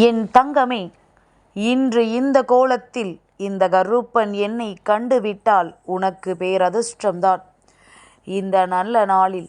என் தங்கமே, இன்று இந்த கோலத்தில் இந்த கருப்பன் என்னை கண்டுவிட்டால் உனக்கு பேரதிர்ஷ்டம்தான். இந்த நல்ல நாளில்,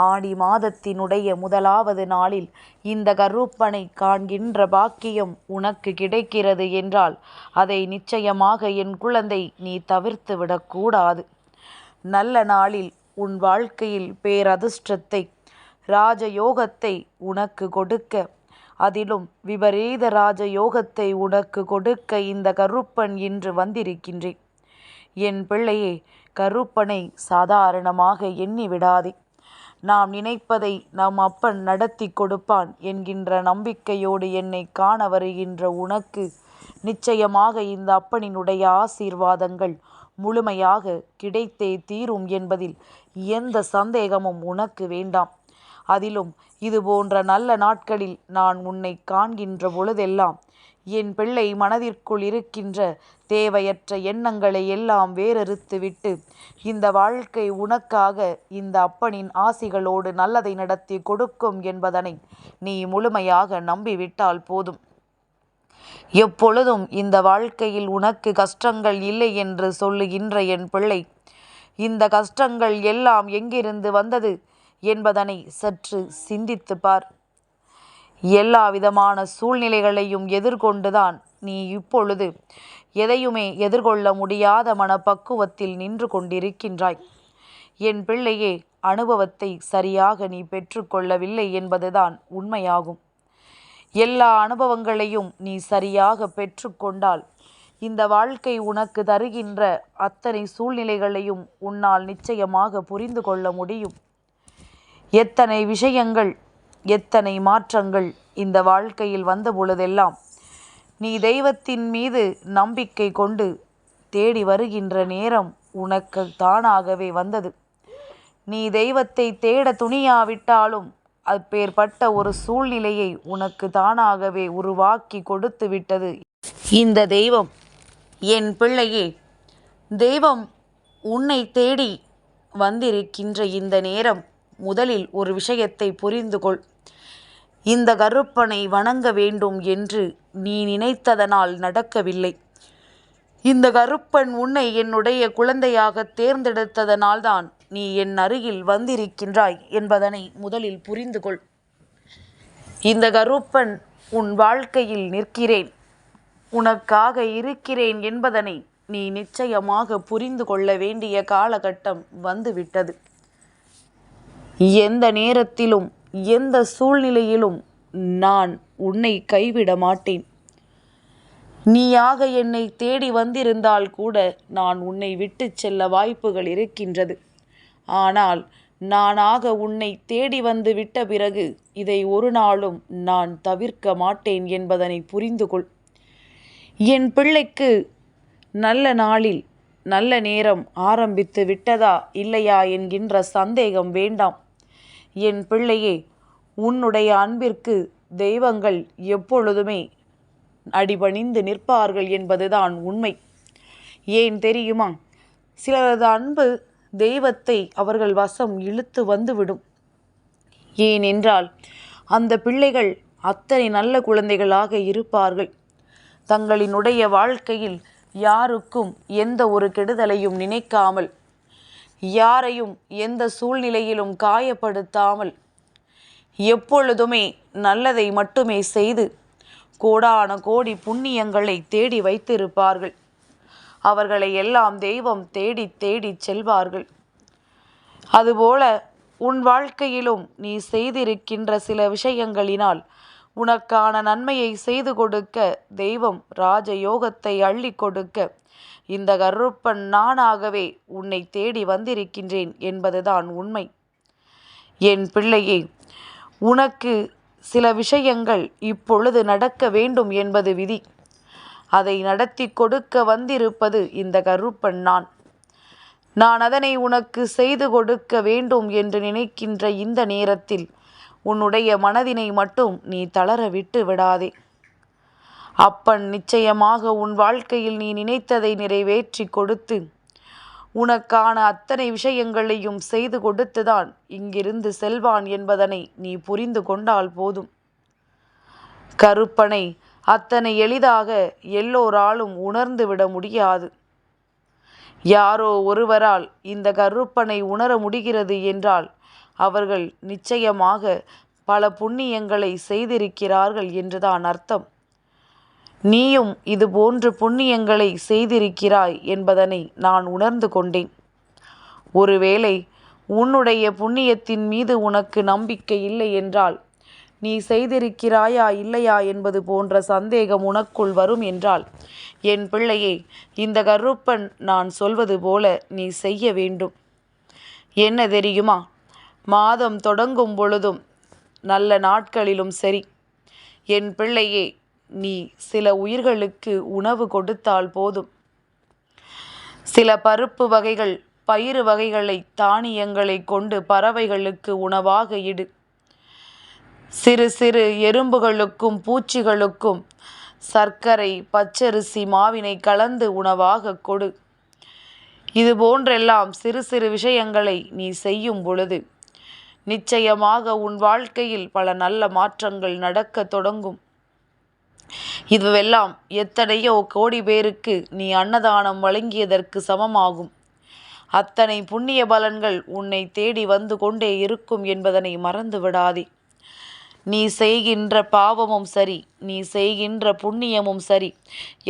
ஆடி மாதத்தினுடைய முதலாவது நாளில் இந்த கருப்பனை காண்கின்ற பாக்கியம் உனக்கு கிடைக்கிறது என்றால் அதை நிச்சயமாக என் குழந்தை நீ தவிர்த்து விடக்கூடாது. நல்ல நாளில் உன் வாழ்க்கையில் பேரதிர்ஷ்டத்தை, ராஜயோகத்தை உனக்கு கொடுக்க, அதிலும் விபரீத ராஜயோகத்தை உனக்கு கொடுக்க இந்த கருப்பன் இன்று வந்திருக்கின்றேன். என் பிள்ளையே, கருப்பனை சாதாரணமாக எண்ணி விடாதே. நாம் நினைப்பதை நம் அப்பன் நடத்தி கொடுப்பான் என்கின்ற நம்பிக்கையோடு என்னை காண வருகின்ற உனக்கு நிச்சயமாக இந்த அப்பனினுடைய ஆசீர்வாதங்கள் முழுமையாக கிடைத்தே தீரும் என்பதில் எந்த சந்தேகமும் உனக்கு வேண்டாம். அதிலும் இது போன்ற நல்ல நாட்களில் நான் உன்னை காண்கின்ற பொழுதெல்லாம் என் பிள்ளை மனதிற்குள் இருக்கின்ற தேவையற்ற எண்ணங்களை எல்லாம் வேறறுத்துவிட்டு இந்த வாழ்க்கை உனக்காக இந்த அப்பனின் ஆசிகளோடு நல்லதை நடத்தி கொடுக்கும் என்பதனை நீ முழுமையாக நம்பிவிட்டால் போதும். எப்பொழுதும் இந்த வாழ்க்கையில் உனக்கு கஷ்டங்கள் இல்லை என்று சொல்லுகின்ற என் பிள்ளை, இந்த கஷ்டங்கள் எல்லாம் எங்கிருந்து வந்தது என்பதனை சற்று சிந்தித்து பார். எல்லா விதமான சூழ்நிலைகளையும் எதிர்கொண்டுதான் நீ இப்பொழுது எதையுமே எதிர்கொள்ள முடியாத மனப்பக்குவத்தில் நின்று கொண்டிருக்கின்றாய். என் பிள்ளையே, அனுபவத்தை சரியாக நீ பெற்றுக்கொள்ளவில்லை என்பதுதான் உண்மையாகும். எல்லா அனுபவங்களையும் நீ சரியாக பெற்றுக்கொண்டால் இந்த வாழ்க்கை உனக்கு தருகின்ற அத்தனை சூழ்நிலைகளையும் உன்னால் நிச்சயமாக புரிந்து கொள்ள முடியும். எத்தனை விஷயங்கள், எத்தனை மாற்றங்கள் இந்த வாழ்க்கையில் வந்த பொழுதெல்லாம் நீ தெய்வத்தின் மீது நம்பிக்கை கொண்டு தேடி வருகின்ற நேரம் உனக்கு தானாகவே வந்தது. நீ தெய்வத்தை தேட துணியாவிட்டாலும் அப்பேற்பட்ட ஒரு சூழ்நிலையை உனக்கு தானாகவே உருவாக்கி கொடுத்து விட்டது இந்த தெய்வம். என் பிள்ளையே, தெய்வம் உன்னை தேடி வந்திருக்கின்ற இந்த நேரம் முதலில் ஒரு விஷயத்தை புரிந்து கொள். இந்த கருப்பனை வணங்க வேண்டும் என்று நீ நினைத்ததனால் நடக்கவில்லை. இந்த கருப்பன் உன்னை என்னுடைய குழந்தையாக தேர்ந்தெடுத்ததனால்தான் நீ என் அருகில் வந்திருக்கின்றாய் என்பதனை முதலில் புரிந்து கொள். இந்த கருப்பன் உன் வாழ்க்கையில் நிற்கிறேன், உனக்காக இருக்கிறேன் என்பதனை நீ நிச்சயமாக புரிந்து கொள்ள வேண்டிய காலகட்டம் வந்துவிட்டது. எந்த நேரத்திலும் எந்த சூழ்நிலையிலும் நான் உன்னை கைவிட மாட்டேன். நீயாக என்னை தேடி வந்திருந்தால் கூட நான் உன்னை விட்டு செல்ல வாய்ப்புகள் இருக்கின்றது. ஆனால் நானாக உன்னை தேடி வந்து விட்ட பிறகு இதை ஒரு நாளும் நான் தவிர்க்க மாட்டேன் என்பதனை புரிந்து கொள். என் பிள்ளைக்கு நல்ல நாளில் நல்ல நேரம் ஆரம்பித்து விட்டதா இல்லையா என்கின்ற சந்தேகம் வேண்டாம். என் பிள்ளையே, உன்னுடைய அன்பிற்கு தெய்வங்கள் எப்பொழுதுமே அடிபணிந்து நிற்பார்கள் என்பதுதான் உண்மை. ஏன் தெரியுமா? சிலரது அன்பு தெய்வத்தை அவர்கள் வசம் இழுத்து வந்துவிடும். ஏனென்றால் அந்த பிள்ளைகள் அத்தனை நல்ல குழந்தைகளாக இருப்பார்கள். தங்களினுடைய வாழ்க்கையில் யாருக்கும் எந்த ஒரு கெடுதலையும் நினைக்காமல், யாரையும் எந்த சூழ்நிலையிலும் காயப்படுத்தாமல், எப்பொழுதுமே நல்லதை மட்டுமே செய்து கோடான கோடி புண்ணியங்களை தேடி வைத்திருப்பார்கள். அவர்களை எல்லாம் தெய்வம் தேடி தேடி செல்வார்கள். அதுபோல உன் வாழ்க்கையிலும் நீ செய்திருக்கின்ற சில விஷயங்களினால் உனக்கான நன்மையை செய்து கொடுக்க, தெய்வம் ராஜயோகத்தை அள்ளி கொடுக்க இந்த கருப்பன் நானாகவே உன்னை தேடி வந்திருக்கின்றேன் என்பதுதான் உண்மை. என் பிள்ளையே, உனக்கு சில விஷயங்கள் இப்பொழுது நடக்க வேண்டும் என்பது விதி. அதை நடத்தி கொடுக்க வந்திருப்பது இந்த கருப்பன் நான். நான் அதனை உனக்கு செய்து கொடுக்க வேண்டும் என்று நினைக்கின்ற இந்த நேரத்தில் உன்னுடைய மனதினை மட்டும் நீ தளர விட்டு விடாதே. அப்பன் நிச்சயமாக உன் வாழ்க்கையில் நீ நினைத்ததை நிறைவேற்றி கொடுத்து உனக்கான அத்தனை விஷயங்களையும் செய்து கொடுத்துதான் இங்கிருந்து செல்வான் என்பதனை நீ புரிந்து கொண்டால் போதும். கருப்பனை அத்தனை எளிதாக எல்லோராலும் உணர்ந்து விட முடியாது. யாரோ ஒருவரால் இந்த கருப்பனை உணர முடிகிறது என்றால் அவர்கள் நிச்சயமாக பல புண்ணியங்களை செய்திருக்கிறார்கள் என்றுதான் அர்த்தம். நீயும் இதுபோன்று புண்ணியங்களை செய்திருக்கிறாய் என்பதனை நான் உணர்ந்து கொண்டேன். ஒருவேளை உன்னுடைய புண்ணியத்தின் மீது உனக்கு நம்பிக்கை இல்லை என்றால், நீ செய்திருக்கிறாயா இல்லையா என்பது போன்ற சந்தேகம் உனக்குள் வரும் என்றால், என் பிள்ளையே, இந்த கருப்பன் நான் சொல்வது போல நீ செய்ய வேண்டும். என்ன தெரியுமா? மாதம் தொடங்கும் பொழுதும் நல்ல நாட்களிலும் சரி, என் பிள்ளையே, நீ சில உயிர்களுக்கு உணவு கொடுத்தால் போதும். சில பருப்பு வகைகள், பயிறு வகைகளை, தானியங்களை கொண்டு பறவைகளுக்கு உணவாக இடு. சிறு சிறு எறும்புகளுக்கும் பூச்சிகளுக்கும் சர்க்கரை, பச்சரிசி, மாவினை கலந்து உணவாக கொடு. இது போன்றெல்லாம் சிறு சிறு விஷயங்களை நீ செய்யும் பொழுது நிச்சயமாக உன் வாழ்க்கையில் பல நல்ல மாற்றங்கள் நடக்க தொடங்கும். இதுவெல்லாம் எத்தனையோ கோடி பேருக்கு நீ அன்னதானம் வழங்கியதற்கு சமமாகும். அத்தனை புண்ணிய பலன்கள் உன்னை தேடி வந்து கொண்டே இருக்கும் என்பதனை மறந்து விடாதே. நீ செய்கின்ற பாவமும் சரி, நீ செய்கின்ற புண்ணியமும் சரி,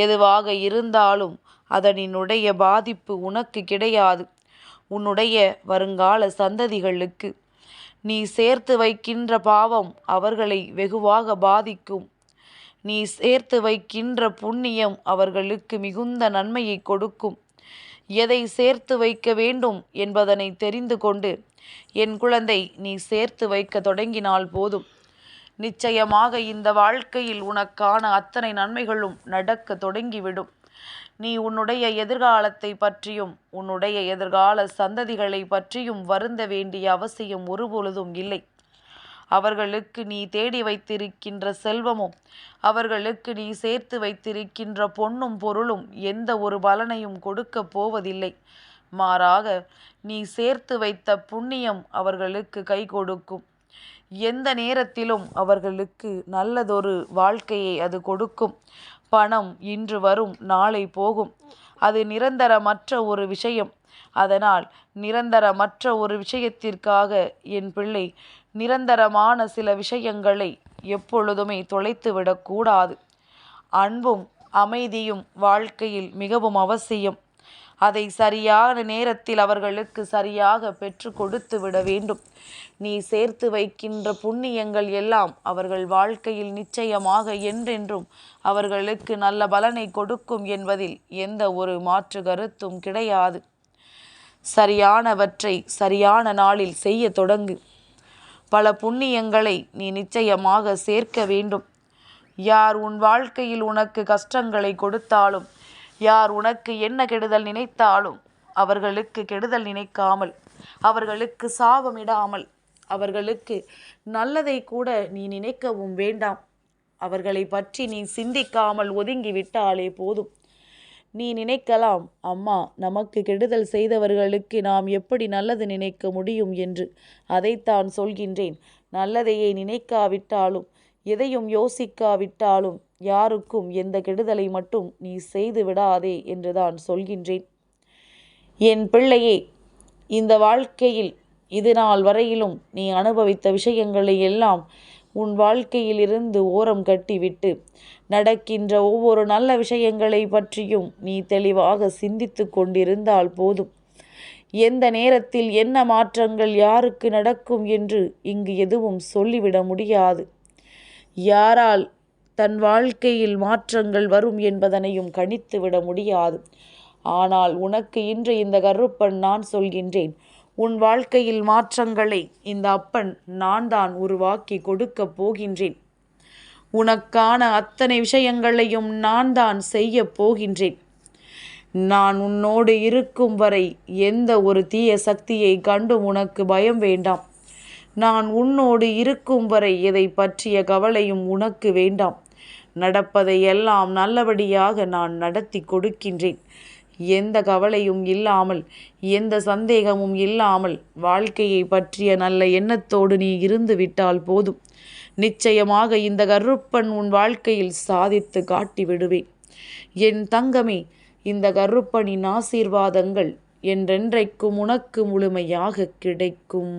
எதுவாக இருந்தாலும் அதனினுடைய பாதிப்பு உனக்கு கிடையாது. உன்னுடைய வருங்கால சந்ததிகளுக்கு நீ சேர்த்து வைக்கின்ற பாவம் அவர்களை வெகுவாக பாதிக்கும். நீ சேர்த்து வைக்கின்ற புண்ணியம் அவர்களுக்கு மிகுந்த நன்மையை கொடுக்கும். எதை சேர்த்து வைக்க வேண்டும் என்பதனை தெரிந்து கொண்டு என் குழந்தை நீ சேர்த்து வைக்க தொடங்கினால் போதும். நிச்சயமாக இந்த வாழ்க்கையில் உனக்கான அத்தனை நன்மைகளும் நடக்க தொடங்கிவிடும். நீ உன்னுடைய எதிர்காலத்தை பற்றியும் உன்னுடைய எதிர்கால சந்ததிகளை பற்றியும் வருந்த வேண்டிய அவசியம் ஒருபொழுதும் இல்லை. அவர்களுக்கு நீ தேடி வைத்திருக்கின்ற செல்வமும் அவர்களுக்கு நீ சேர்த்து வைத்திருக்கின்ற பொன்னும் பொருளும் எந்த ஒரு பலனையும் கொடுக்க போவதில்லை. மாறாக நீ சேர்த்து வைத்த புண்ணியம் அவர்களுக்கு கை கொடுக்கும். எந்த நேரத்திலும் அவர்களுக்கு நல்லதொரு வாழ்க்கையை அது கொடுக்கும். பணம் இன்று வரும், நாளை போகும். அது நிரந்தரமற்ற ஒரு விஷயம். அதனால் நிரந்தரமற்ற ஒரு விஷயத்திற்காக என் பிள்ளை நிரந்தரமான சில விஷயங்களை எப்பொழுதுமே தொலைத்துவிடக்கூடாது. அன்பும் அமைதியும் வாழ்க்கையில் மிகவும் அவசியம். அதை சரியான நேரத்தில் அவர்களுக்கு சரியாக பெற்று கொடுத்து விட வேண்டும். நீ சேர்த்து வைக்கின்ற புண்ணியங்கள் எல்லாம் அவர்கள் வாழ்க்கையில் நிச்சயமாக என்றென்றும் அவர்களுக்கு நல்ல பலனை கொடுக்கும் என்பதில் எந்த ஒரு மாற்று கருத்தும் கிடையாது. சரியானவற்றை சரியான நாளில் செய்ய தொடங்கு. பல புண்ணியங்களை நீ நிச்சயமாக சேர்க்க வேண்டும். யார் உன் வாழ்க்கையில் உனக்கு கஷ்டங்களை கொடுத்தாலும், யார் உனக்கு என்ன கெடுதல் நினைத்தாலும் அவர்களுக்கு கெடுதல் நினைக்காமல், அவர்களுக்கு சாபமிடாமல், அவர்களுக்கு நல்லதை கூட நீ நினைக்கவும் வேண்டாம். அவர்களை பற்றி நீ சிந்திக்காமல் ஒதுங்கி விட்டாலே போதும். நீ நினைக்கலாம், அம்மா, நமக்கு கெடுதல் செய்தவர்களுக்கு நாம் எப்படி நல்லது நினைக்க முடியும் என்று. அதைத்தான் சொல்கின்றேன். நல்லதையே நினைக்காவிட்டாலும், எதையும் யோசிக்காவிட்டாலும், யாருக்கும் எந்த கெடுதலை மட்டும் நீ செய்து விடாதே என்றுதான் சொல்கின்றேன். என் பிள்ளையே, இந்த வாழ்க்கையில் இது நாள் வரையிலும் நீ அனுபவித்த விஷயங்களை எல்லாம் உன் வாழ்க்கையிலிருந்து ஓரம் கட்டிவிட்டு நடக்கின்ற ஒவ்வொரு நல்ல விஷயங்களை பற்றியும் நீ தெளிவாக சிந்தித்து கொண்டிருந்தால் போதும். எந்த நேரத்தில் என்ன மாற்றங்கள் யாருக்கு நடக்கும் என்று இங்கு எதுவும் சொல்லிவிட முடியாது. யாரால் தன் வாழ்க்கையில் மாற்றங்கள் வரும் என்பதனையும் கணித்து விட முடியாது. ஆனால் உனக்கு இன்று இந்த கருப்பன் நான் சொல்கின்றேன், உன் வாழ்க்கையில் மாற்றங்களை இந்த அப்பன் நான் தான் உருவாக்கி கொடுக்க போகின்றேன். உனக்கான அத்தனை விஷயங்களையும் நான் தான் செய்ய போகின்றேன். நான் உன்னோடு இருக்கும் வரை எந்த ஒரு தீய சக்தியை கண்டும் உனக்கு பயம் வேண்டாம். நான் உன்னோடு இருக்கும் வரை எதை பற்றிய கவலையும் உனக்கு வேண்டாம். நடப்பதை எல்லாம் நல்லபடியாக நான் நடத்தி கொடுக்கின்றேன். எந்த கவலையும் இல்லாமல், எந்த சந்தேகமும் இல்லாமல் வாழ்க்கையை பற்றிய நல்ல எண்ணத்தோடு நீ இருந்து விட்டால் போதும். நிச்சயமாக இந்த கருப்பன் உன் வாழ்க்கையில் சாதித்து காட்டி விடுவேன். என் தங்கமே, இந்த கருப்பனின் ஆசீர்வாதங்கள் என்றென்றைக்கும் உனக்கு முழுமையாக கிடைக்கும்.